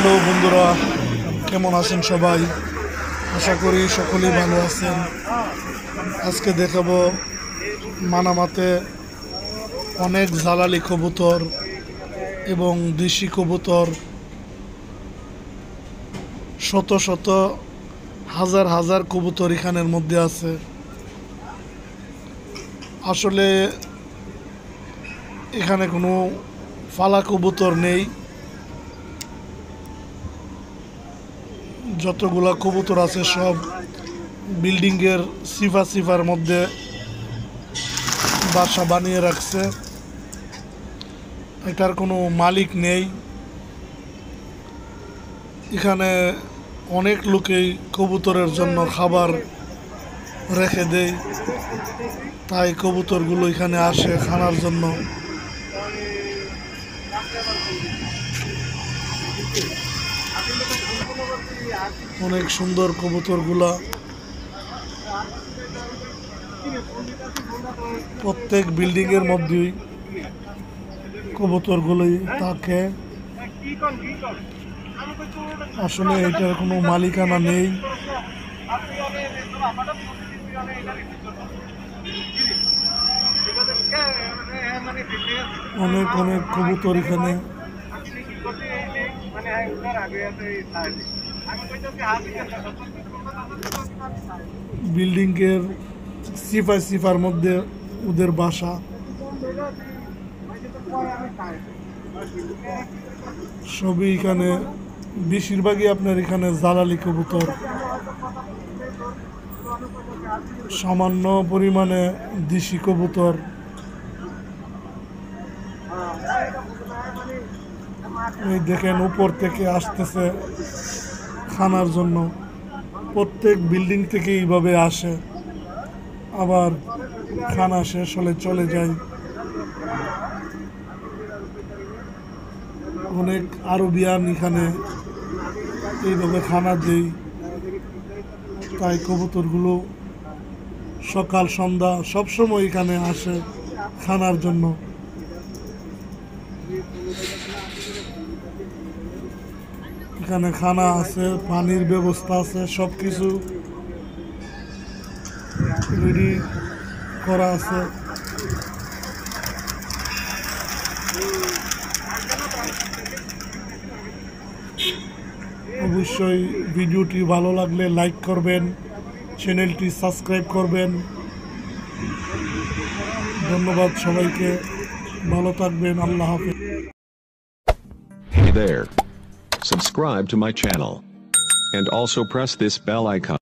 Hello বন্ধুরা, কেমন আছেন সবাই? আশা করি সকলেই ভালো আছেন। আজকে দেখাবো মানামাতে অনেক জালালি কবুতর এবং দেশি কবুতর, শত শত হাজার হাজার কবুতর এখানের মধ্যে আছে। আসলে এখানে কোনো ফালা কবুতর নেই। যতগুলা কবুতর আছে সব বিল্ডিংয়ের সিফার মধ্যে বাসা বানিয়ে রাখছে। এটার কোনো মালিক নেই। এখানে অনেক লোকেই কবুতরের জন্য খাবার রেখে দেয়, তাই কবুতরগুলো এখানে আসে খানার জন্য। অনেক সুন্দর কবুতরগুলা, প্রত্যেক বিল্ডিংয়ের মধ্যেই কবুতরগুলোই থাকে। আসলে এটার কোনো মালিকানা নেই। অনেক অনেক কবুতর এখানে। বিল্ডিংয়ের সিফার মধ্যে ওদের বাসা। সবই এখানে, বেশিরভাগই আপনার এখানে জালালি কবুতর, সামান্য পরিমাণে দেশি কবুতর। এই দেখেন উপর থেকে আসতেছে খানার জন্য। প্রত্যেক বিল্ডিং থেকে এইভাবে আসে, আবার খানা শেষ হলে চলে যায়। অনেক আরবিয়ান এখানে এইভাবে খানা দেয়, তাই কবুতরগুলো সকাল সন্ধ্যা সবসময় এখানে আসে খানার জন্য। এখানে খানা আছে, পানির ব্যবস্থা আছে, সব কিছু রেডি করা আছে। অবশ্যই ভিডিওটি ভালো লাগলে লাইক করবেন, চ্যানেলটি সাবস্ক্রাইব করবেন। ধন্যবাদ সবাইকে, ভালো থাকবেন, আল্লাহ হাফেজ। Hey there. Subscribe to my channel. And also press this bell icon.